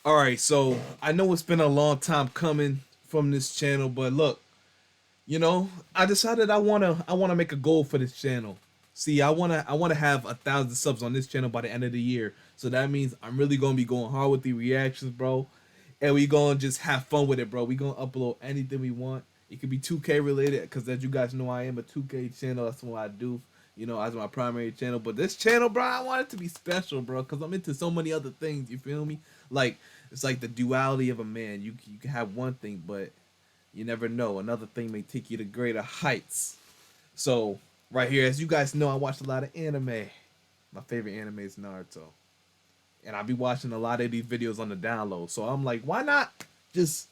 All right, so I know it's been a long time coming from this channel, but look, I decided I wanna make a goal for this channel. See, I wanna have 1,000 subs on this channel by the end of the year. So that means I'm really gonna be going hard with the reactions, bro. And we gonna just have fun with it, bro. We gonna upload anything we want. It could be 2K related, because as you guys know, I am a 2K channel. That's what I do, as my primary channel. But this channel, bro, I want it to be special, bro, because I'm into so many other things. You feel me? Like, it's like the duality of a man. You can have one thing, but you never know. Another thing may take you to greater heights. So, right here, as you guys know, I watch a lot of anime. My favorite anime is Naruto. And I'll be watching a lot of these videos on the download. So I'm like, why not just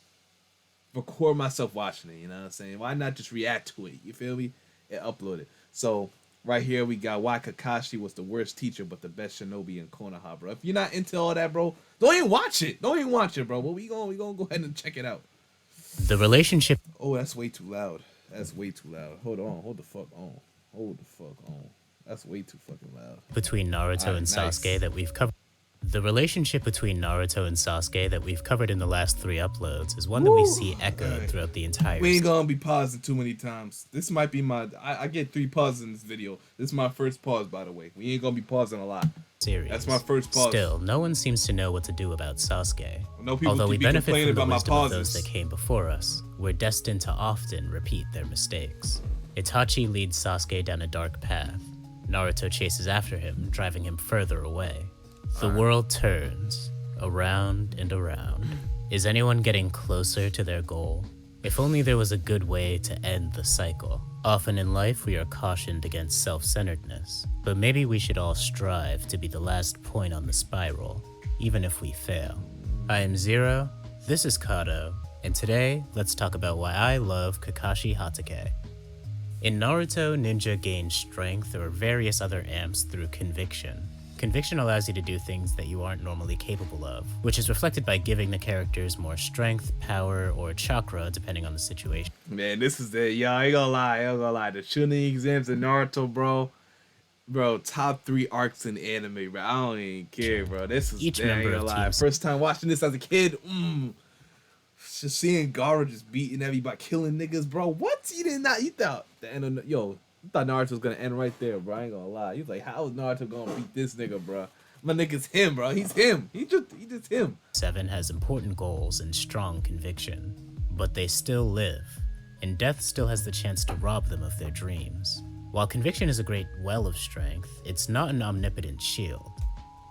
record myself watching it? You know what I'm saying? Why not just react to it? You feel me? And upload it. So, right here, we got why Kakashi was the worst teacher but the best Shinobi in Konoha, bro. If you're not into all that, bro, don't even watch it. Don't even watch it, bro. But we gonna go ahead and check it out. The relationship. Oh, that's way too loud. That's way too loud. Hold on. Hold the fuck on. Hold the fuck on. That's way too fucking loud. Between Naruto and Sasuke that we've covered. The relationship between Naruto and Sasuke that we've covered in the last 3 uploads is one that we see echoed throughout the entire We ain't gonna be pausing too many times. This might be I get 3 pauses in this video. This is my first pause, by the way. We ain't gonna be pausing a lot. Series. That's my first pause. Still, no one seems to know what to do about Sasuke. No people Although we benefit from the about wisdom of those that came before us, we're destined to often repeat their mistakes. Itachi leads Sasuke down a dark path. Naruto chases after him, driving him further away. The world turns, around and around. Is anyone getting closer to their goal? If only there was a good way to end the cycle. Often in life we are cautioned against self-centeredness, but maybe we should all strive to be the last point on the spiral, even if we fail. I am Zero, this is KATO, and today let's talk about why I love Kakashi Hatake. In Naruto, ninja gains strength or various other amps through conviction. Conviction allows you to do things that you aren't normally capable of, which is reflected by giving the characters more strength, power, or chakra depending on the situation. Man, this is the I ain't gonna lie. The Chunin exams in Naruto, bro, top 3 arcs in anime, bro. I don't even care, bro. This is Each member of teams. First time watching this as a kid, just seeing Gaara just beating everybody, killing niggas, bro. What? You thought the end of you thought Naruto was gonna end right there, bro. I ain't gonna lie. You was like, how is Naruto gonna beat this nigga, bro? My nigga's him, bro. He's him. He just him. 7 has important goals and strong conviction, but they still live, and death still has the chance to rob them of their dreams. While conviction is a great well of strength, it's not an omnipotent shield.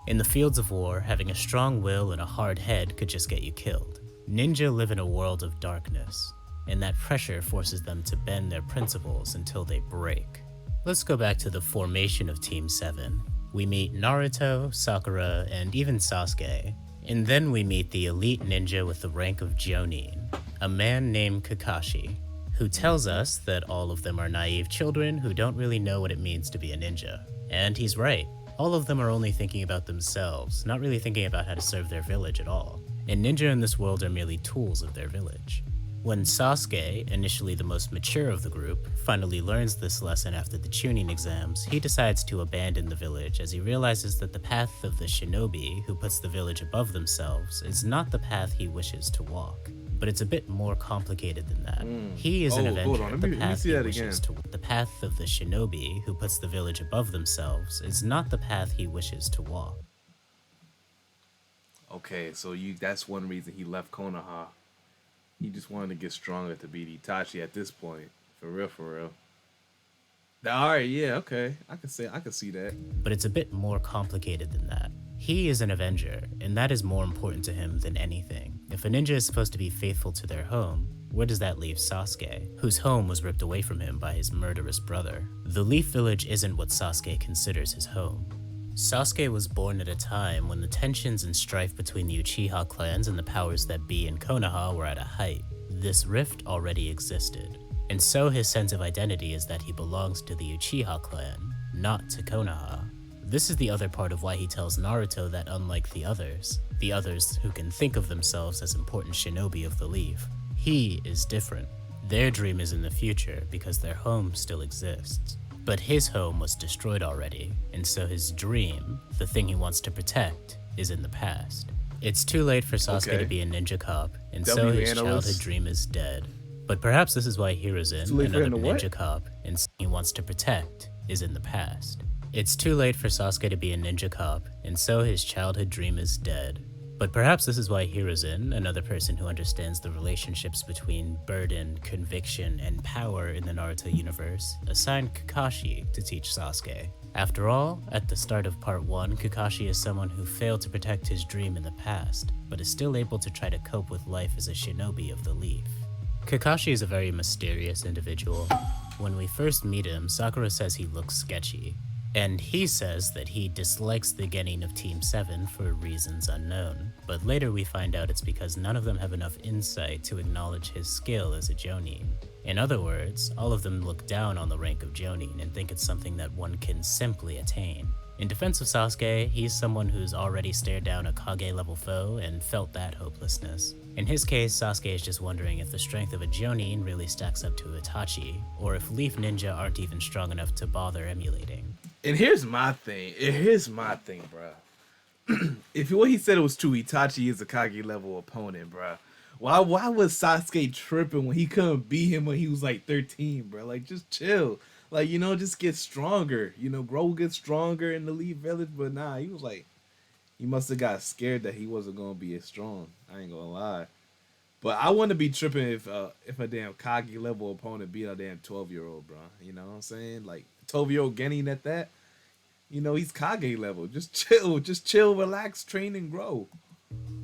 In the fields of war, having a strong will and a hard head could just get you killed. Ninja live in a world of darkness, and that pressure forces them to bend their principles until they break. Let's go back to the formation of Team 7. We meet Naruto, Sakura, and even Sasuke, and then we meet the elite ninja with the rank of Jonin, a man named Kakashi, who tells us that all of them are naive children who don't really know what it means to be a ninja. And he's right. All of them are only thinking about themselves, not really thinking about how to serve their village at all. And ninja in this world are merely tools of their village. When Sasuke, initially the most mature of the group, finally learns this lesson after the Chunin exams, he decides to abandon the village as he realizes that the path of the Shinobi, who puts the village above themselves, is not the path he wishes to walk. But it's a bit more complicated than that. He is an avenger. The path of the Shinobi, who puts the village above themselves, is not the path he wishes to walk. Okay, so that's one reason he left Konoha. He just wanted to get stronger to beat Itachi at this point. For real. Alright, yeah, okay. I can see that. But it's a bit more complicated than that. He is an avenger, and that is more important to him than anything. If a ninja is supposed to be faithful to their home, where does that leave Sasuke, whose home was ripped away from him by his murderous brother? The Leaf Village isn't what Sasuke considers his home. Sasuke was born at a time when the tensions and strife between the Uchiha clans and the powers that be in Konoha were at a height. This rift already existed, and so his sense of identity is that he belongs to the Uchiha clan, not to Konoha. This is the other part of why he tells Naruto that unlike the others who can think of themselves as important shinobi of the Leaf, he is different. Their dream is in the future because their home still exists. But his home was destroyed already, and so his dream, the thing he wants to protect, is in the past. It's too late for Sasuke Okay. to be a ninja cop, and so W his analyst. childhood dream is dead. But perhaps this is why Hiruzen, Too late for another him to what? ninja cop, and he wants to protect, is in the past. It's too late for Sasuke to be a ninja cop, and so his childhood dream is dead. But perhaps this is why Hiruzen, another person who understands the relationships between burden, conviction, and power in the Naruto universe, assigned Kakashi to teach Sasuke. After all, at the start of part 1, Kakashi is someone who failed to protect his dream in the past, but is still able to try to cope with life as a shinobi of the leaf. Kakashi is a very mysterious individual. When we first meet him, Sakura says he looks sketchy, and he says that he dislikes the Genin of Team 7 for reasons unknown, but later we find out it's because none of them have enough insight to acknowledge his skill as a Jonin. In other words, all of them look down on the rank of Jonin and think it's something that one can simply attain. In defense of Sasuke, he's someone who's already stared down a Kage-level foe and felt that hopelessness. In his case, Sasuke is just wondering if the strength of a Jonin really stacks up to Itachi, or if Leaf Ninja aren't even strong enough to bother emulating. And here's my thing, bro. If what he said was true, Itachi is a Kage level opponent, bro. Why was Sasuke tripping when he couldn't beat him when he was like 13, bro? Like, just chill. Like, just get stronger. Grow get stronger in the Leaf Village. But nah, he was like, he must have got scared that he wasn't gonna be as strong. I ain't gonna lie. But I wouldn't be tripping if a damn Kage level opponent beat a damn 12-year-old, bro. You know what I'm saying? Like 12-year-old Genin at that. He's Kage level. Just chill, relax, train, and grow.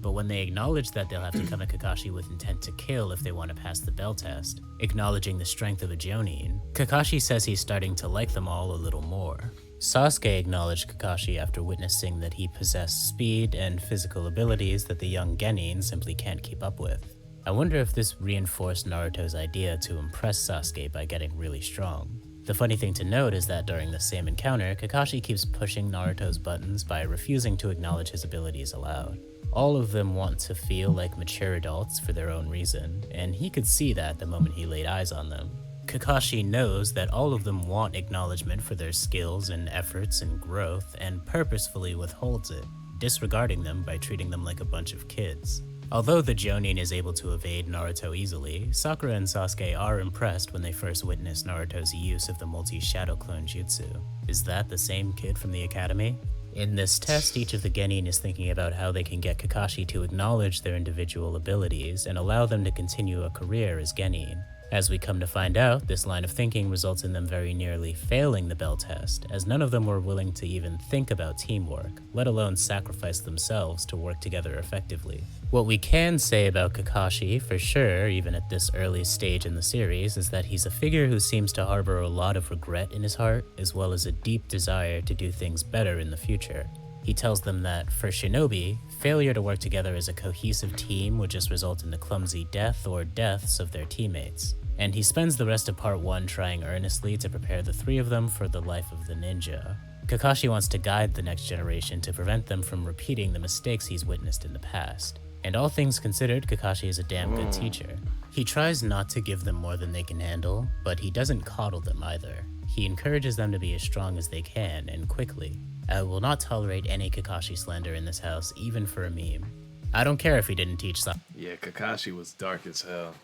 But when they acknowledge that they'll have to come at Kakashi with intent to kill if they want to pass the bell test, acknowledging the strength of a Jonin, Kakashi says he's starting to like them all a little more. Sasuke acknowledged Kakashi after witnessing that he possessed speed and physical abilities that the young Genin simply can't keep up with. I wonder if this reinforced Naruto's idea to impress Sasuke by getting really strong. The funny thing to note is that during the same encounter, Kakashi keeps pushing Naruto's buttons by refusing to acknowledge his abilities aloud. All of them want to feel like mature adults for their own reason, and he could see that the moment he laid eyes on them. Kakashi knows that all of them want acknowledgement for their skills and efforts and growth, and purposefully withholds it, disregarding them by treating them like a bunch of kids. Although the Jonin is able to evade Naruto easily, Sakura and Sasuke are impressed when they first witness Naruto's use of the multi-shadow clone jutsu. Is that the same kid from the academy? In this test, each of the Genin is thinking about how they can get Kakashi to acknowledge their individual abilities and allow them to continue a career as Genin. As we come to find out, this line of thinking results in them very nearly failing the bell test, as none of them were willing to even think about teamwork, let alone sacrifice themselves to work together effectively. What we can say about Kakashi, for sure, even at this early stage in the series, is that he's a figure who seems to harbor a lot of regret in his heart, as well as a deep desire to do things better in the future. He tells them that, for Shinobi, failure to work together as a cohesive team would just result in the clumsy death or deaths of their teammates. And he spends the rest of part 1 trying earnestly to prepare the three of them for the life of the ninja. Kakashi wants to guide the next generation to prevent them from repeating the mistakes he's witnessed in the past. And all things considered, Kakashi is a damn good teacher. He tries not to give them more than they can handle, but he doesn't coddle them either. He encourages them to be as strong as they can, and quickly. I will not tolerate any Kakashi slander in this house, even for a meme. I don't care if he didn't teach Yeah, Kakashi was dark as hell.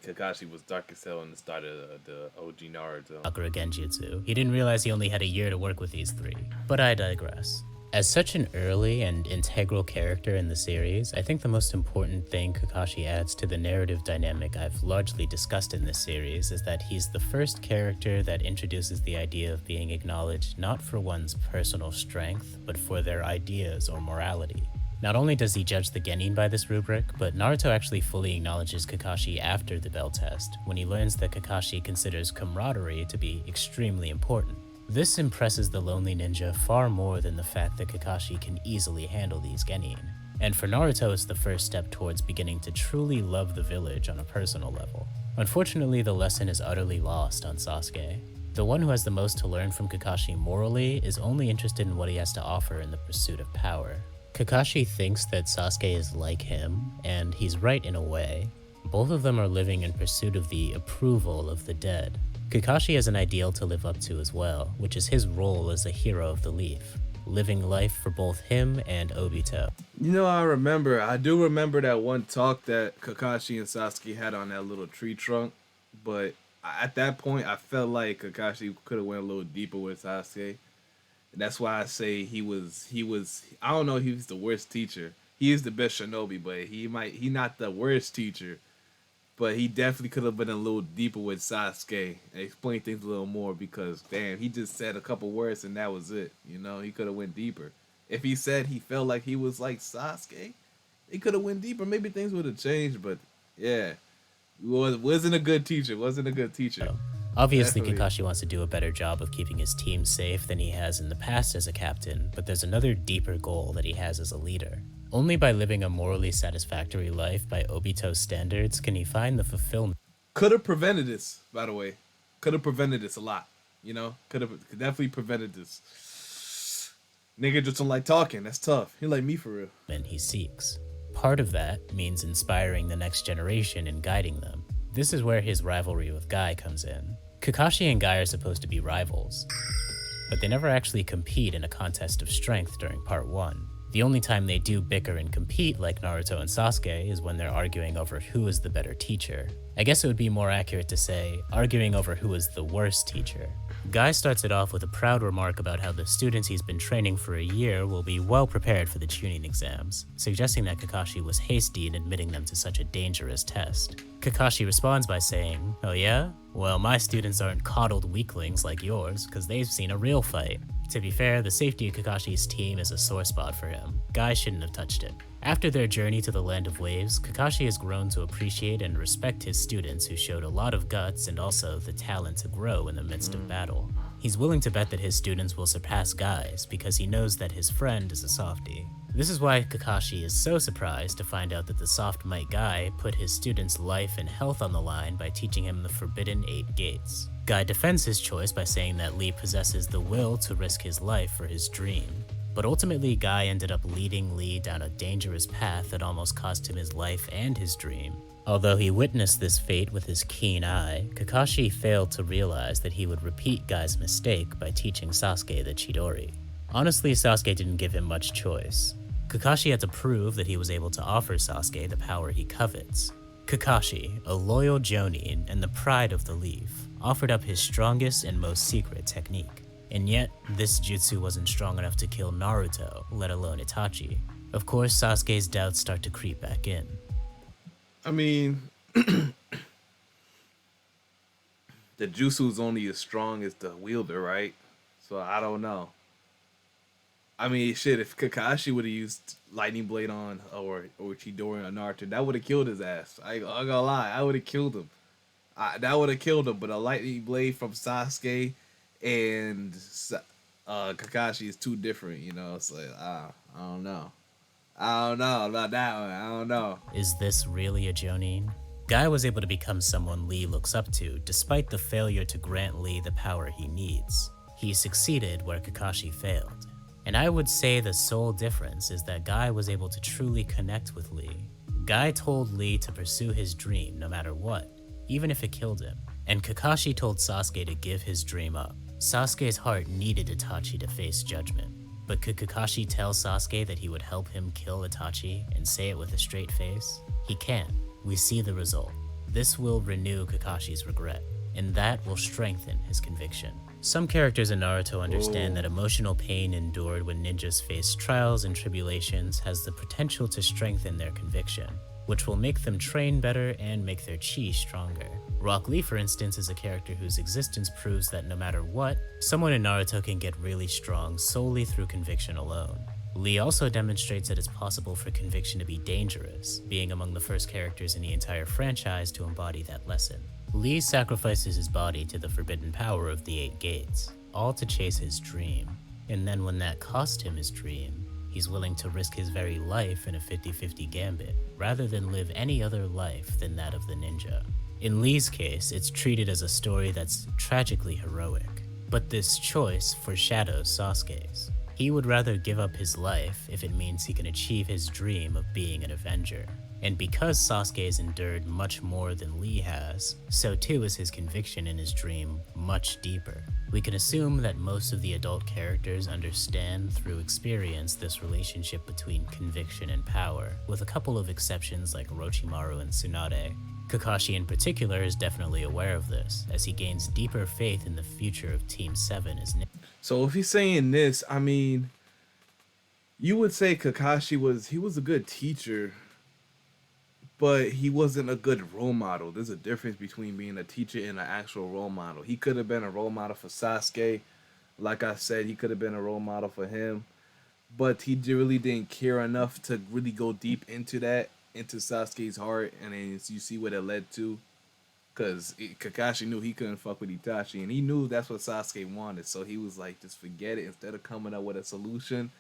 Kakashi was dark as hell in the start of the OG Naruto. Sakura Genjutsu. He didn't realize he only had a year to work with these three. But I digress. As such an early and integral character in the series, I think the most important thing Kakashi adds to the narrative dynamic I've largely discussed in this series is that he's the first character that introduces the idea of being acknowledged not for one's personal strength, but for their ideas or morality. Not only does he judge the Genin by this rubric, but Naruto actually fully acknowledges Kakashi after the bell test, when he learns that Kakashi considers camaraderie to be extremely important. This impresses the lonely ninja far more than the fact that Kakashi can easily handle these Genin. And for Naruto, it's the first step towards beginning to truly love the village on a personal level. Unfortunately, the lesson is utterly lost on Sasuke. The one who has the most to learn from Kakashi morally is only interested in what he has to offer in the pursuit of power. Kakashi thinks that Sasuke is like him, and he's right in a way. Both of them are living in pursuit of the approval of the dead. Kakashi has an ideal to live up to as well, which is his role as a hero of the Leaf. living life for both him and Obito. You know, I do remember that one talk that Kakashi and Sasuke had on that little tree trunk, but at that point, I felt like Kakashi could have went a little deeper with Sasuke. And that's why I say I don't know, he was the worst teacher. He is the best Shinobi, but he not the worst teacher. But he definitely could have been a little deeper with Sasuke and explained things a little more because, damn, he just said a couple words and that was it. You know, he could have went deeper. If he said he felt like he was like Sasuke, he could have went deeper. Maybe things would have changed, but yeah, wasn't a good teacher. Wasn't a good teacher. Obviously, Definitely. Kakashi wants to do a better job of keeping his team safe than he has in the past as a captain, but there's another deeper goal that he has as a leader. Only by living a morally satisfactory life by Obito's standards can he find the fulfillment. Could have prevented this, by the way. Could have prevented this a lot. You know, could definitely prevented this. Nigga just don't like talking. That's tough. He like me for real. He seeks. Part of that means inspiring the next generation and guiding them. This is where his rivalry with Guy comes in. Kakashi and Guy are supposed to be rivals, but they never actually compete in a contest of strength during part 1. The only time they do bicker and compete like Naruto and Sasuke is when they're arguing over who is the better teacher. I guess it would be more accurate to say, arguing over who is the worst teacher. Guy starts it off with a proud remark about how the students he's been training for a year will be well prepared for the Chunin exams, suggesting that Kakashi was hasty in admitting them to such a dangerous test. Kakashi responds by saying, "Oh yeah? Well, my students aren't coddled weaklings like yours, because they've seen a real fight." To be fair, the safety of Kakashi's team is a sore spot for him. Guy shouldn't have touched it. After their journey to the Land of Waves, Kakashi has grown to appreciate and respect his students who showed a lot of guts and also the talent to grow in the midst of battle. He's willing to bet that his students will surpass Guy's because he knows that his friend is a softie. This is why Kakashi is so surprised to find out that the soft Might Guy put his student's life and health on the line by teaching him the Forbidden 8 Gates. Guy defends his choice by saying that Lee possesses the will to risk his life for his dream. But ultimately, Guy ended up leading Lee down a dangerous path that almost cost him his life and his dream. Although he witnessed this fate with his keen eye, Kakashi failed to realize that he would repeat Guy's mistake by teaching Sasuke the Chidori. Honestly, Sasuke didn't give him much choice. Kakashi had to prove that he was able to offer Sasuke the power he covets. Kakashi, a loyal Jonin and the pride of the Leaf, offered up his strongest and most secret technique. And yet, this jutsu wasn't strong enough to kill Naruto, let alone Itachi. Of course, Sasuke's doubts start to creep back in. I mean, the jutsu is only as strong as the wielder, right? So I don't know. I mean, shit, if Kakashi would have used Lightning Blade on or Chidori on Naruto, that would have killed his ass. I ain't gonna lie, I would have killed him. That would have killed him, but a Lightning Blade from Sasuke and Kakashi is too different, you know? It's like, I don't know. I don't know about that one. I don't know. Is this really a Jonin? Guy was able to become someone Lee looks up to, despite the failure to grant Lee the power he needs. He succeeded where Kakashi failed. And I would say the sole difference is that Guy was able to truly connect with Lee. Guy told Lee to pursue his dream no matter what, even if it killed him. And Kakashi told Sasuke to give his dream up. Sasuke's heart needed Itachi to face judgment. But could Kakashi tell Sasuke that he would help him kill Itachi and say it with a straight face? He can't. We see the result. This will renew Kakashi's regret, and that will strengthen his conviction. Some characters in Naruto understand that emotional pain endured when ninjas face trials and tribulations has the potential to strengthen their conviction, which will make them train better and make their chi stronger. Rock Lee, for instance, is a character whose existence proves that no matter what, someone in Naruto can get really strong solely through conviction alone. Lee also demonstrates that it's possible for conviction to be dangerous, being among the first characters in the entire franchise to embody that lesson. Lee sacrifices his body to the forbidden power of the 8 Gates, all to chase his dream. And then when that cost him his dream, he's willing to risk his very life in a 50-50 gambit, rather than live any other life than that of the ninja. In Lee's case, it's treated as a story that's tragically heroic, but this choice foreshadows Sasuke's. He would rather give up his life if it means he can achieve his dream of being an Avenger. And because Sasuke has endured much more than Lee has, so too is his conviction in his dream much deeper. We can assume that most of the adult characters understand through experience this relationship between conviction and power, with a couple of exceptions like Orochimaru and Tsunade. Kakashi in particular is definitely aware of this, as he gains deeper faith in the future of Team 7 as So if he's saying this, I mean, you would say Kakashi was a good teacher, but he wasn't a good role model. There's a difference between being a teacher and an actual role model. He could have been a role model for Sasuke. Like I said, he could have been a role model for him, but he really didn't care enough to really go deep into that, into Sasuke's heart, and then you see what it led to. Because Kakashi knew he couldn't fuck with Itachi, and he knew that's what Sasuke wanted, so he was like, just forget it. Instead of coming up with a solution,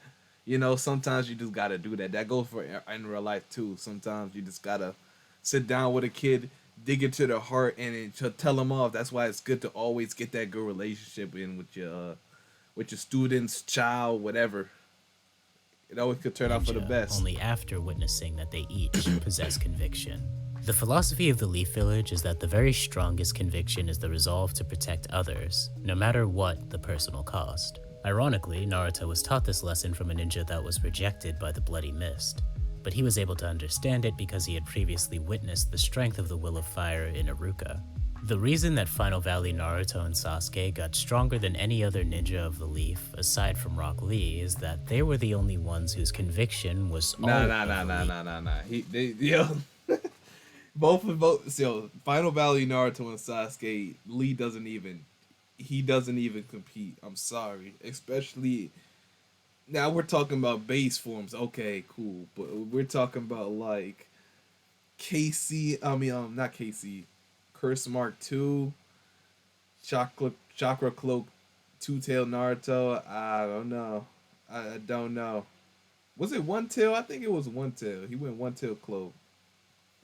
you know, sometimes you just gotta do that. That goes for in real life too. Sometimes you just gotta sit down with a kid, dig into their heart, and then tell them off. That's why it's good to always get that good relationship in with your students, child, whatever. It always could turn out for the best. Only after witnessing that they each possess conviction. The philosophy of the Leaf Village is that the very strongest conviction is the resolve to protect others, no matter what the personal cost. Ironically, Naruto was taught this lesson from a ninja that was rejected by the Bloody Mist, but he was able to understand it because he had previously witnessed the strength of the Will of Fire in Iruka. The reason that Final Valley Naruto and Sasuke got stronger than any other ninja of the Leaf, aside from Rock Lee, is that they were the only ones whose conviction was Nah. Both. So Final Valley Naruto and Sasuke, Lee doesn't even compete. I'm sorry, especially now we're talking about base forms. Okay, cool, but we're talking about like not KC, Curse Mark 2, Chakra Cloak, Two Tail Naruto. I don't know. Was it One Tail? I think it was One Tail. He went One Tail Cloak.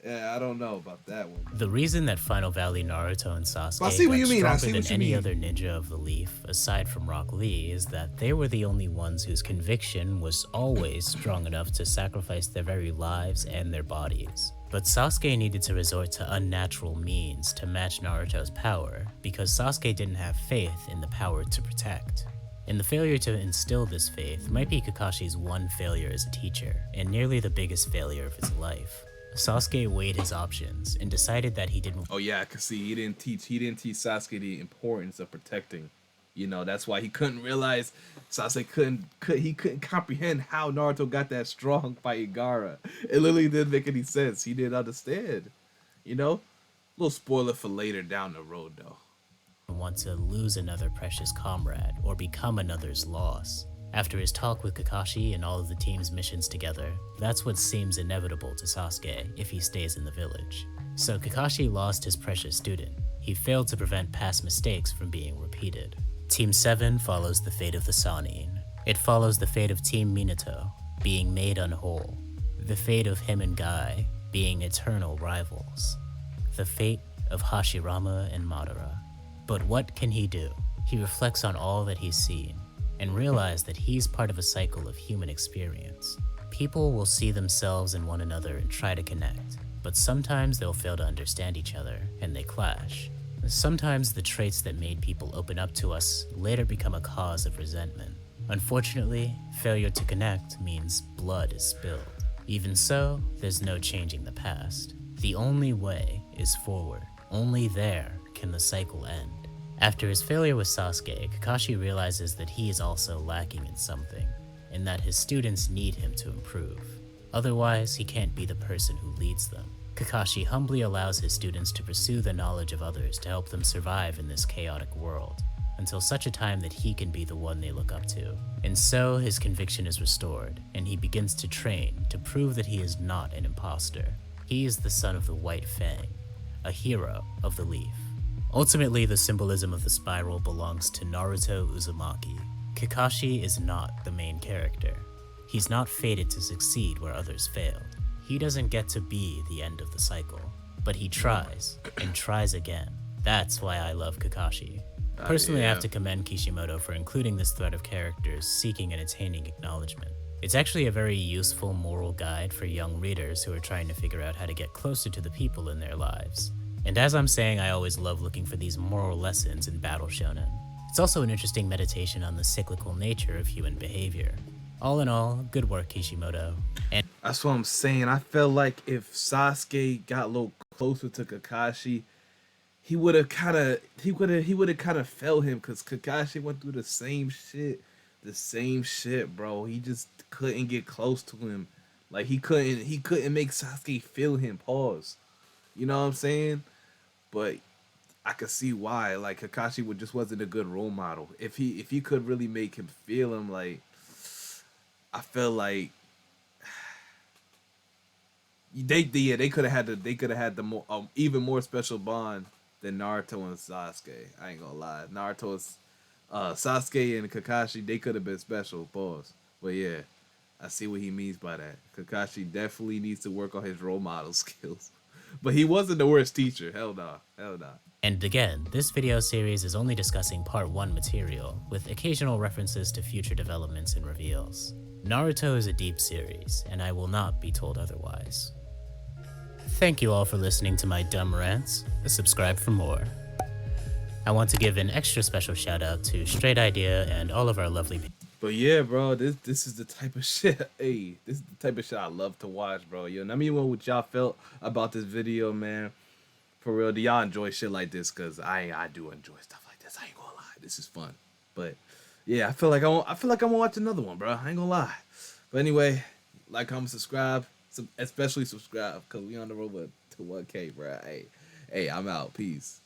Yeah, I don't know about that one. The reason that Final Valley Naruto and Sasuke got stronger than any other ninja of the Leaf, aside from Rock Lee, is that they were the only ones whose conviction was always strong enough to sacrifice their very lives and their bodies. But Sasuke needed to resort to unnatural means to match Naruto's power, because Sasuke didn't have faith in the power to protect. And the failure to instill this faith might be Kakashi's one failure as a teacher, and nearly the biggest failure of his life. Sasuke weighed his options and decided that he didn't. Oh yeah, I can see he didn't teach Sasuke the importance of protecting. You know, that's why he couldn't realize Sasuke couldn't comprehend how Naruto got that strong by Gaara. It literally didn't make any sense. He didn't understand. You know? A little spoiler for later down the road though. Want to lose another precious comrade or become another's loss. After his talk with Kakashi and all of the team's missions together, that's what seems inevitable to Sasuke if he stays in the village. So Kakashi lost his precious student. He failed to prevent past mistakes from being repeated. Team 7 follows the fate of the Sannin. It follows the fate of Team Minato, being made unwhole. The fate of him and Guy, being eternal rivals. The fate of Hashirama and Madara. But what can he do? He reflects on all that he's seen, and realize that he's part of a cycle of human experience. People will see themselves in one another and try to connect, but sometimes they'll fail to understand each other, and they clash. Sometimes the traits that made people open up to us later become a cause of resentment. Unfortunately, failure to connect means blood is spilled. Even so, there's no changing the past. The only way is forward. Only there can the cycle end. After his failure with Sasuke, Kakashi realizes that he is also lacking in something, and that his students need him to improve. Otherwise, he can't be the person who leads them. Kakashi humbly allows his students to pursue the knowledge of others to help them survive in this chaotic world, until such a time that he can be the one they look up to. And so, his conviction is restored, and he begins to train to prove that he is not an imposter. He is the son of the White Fang, a hero of the Leaf. Ultimately, the symbolism of the spiral belongs to Naruto Uzumaki. Kakashi is not the main character. He's not fated to succeed where others failed. He doesn't get to be the end of the cycle, but he tries, and tries again. That's why I love Kakashi. Personally, I have Yeah. to commend Kishimoto for including this thread of characters seeking and attaining acknowledgement. It's actually a very useful moral guide for young readers who are trying to figure out how to get closer to the people in their lives. And as I'm saying, I always love looking for these moral lessons in battle shonen. It's also an interesting meditation on the cyclical nature of human behavior. All in all, good work, Kishimoto. And That's what I'm saying. I felt like if Sasuke got a little closer to Kakashi, he would have kind of felt him because Kakashi went through the same shit, bro. He just couldn't get close to him. Like he couldn't make Sasuke feel him. Pause. You know what I'm saying? But I could see why. Like Kakashi would just wasn't a good role model. If he could really make him feel him, like I feel like they could have had the more even more special bond than Naruto and Sasuke. I ain't gonna lie, Naruto's Sasuke and Kakashi, they could have been special. Pause. But yeah, I see what he means by that. Kakashi definitely needs to work on his role model skills. But he wasn't the worst teacher. Hell nah. Hell nah. And again, this video series is only discussing part 1 material, with occasional references to future developments and reveals. Naruto is a deep series, and I will not be told otherwise. Thank you all for listening to my dumb rants. Subscribe for more. I want to give an extra special shout out to Straight Idea and all of our lovely But yeah, bro, this is the type of shit. Hey, this is the type of shit I love to watch, bro. Yo, let me know what y'all felt about this video, man. For real, do y'all enjoy shit like this? Cause I do enjoy stuff like this. I ain't gonna lie, this is fun. But yeah, I feel like I'm gonna watch another one, bro. I ain't gonna lie. But anyway, like, comment, subscribe, especially subscribe, cause we on the road to 1K, bro. Hey, I'm out. Peace.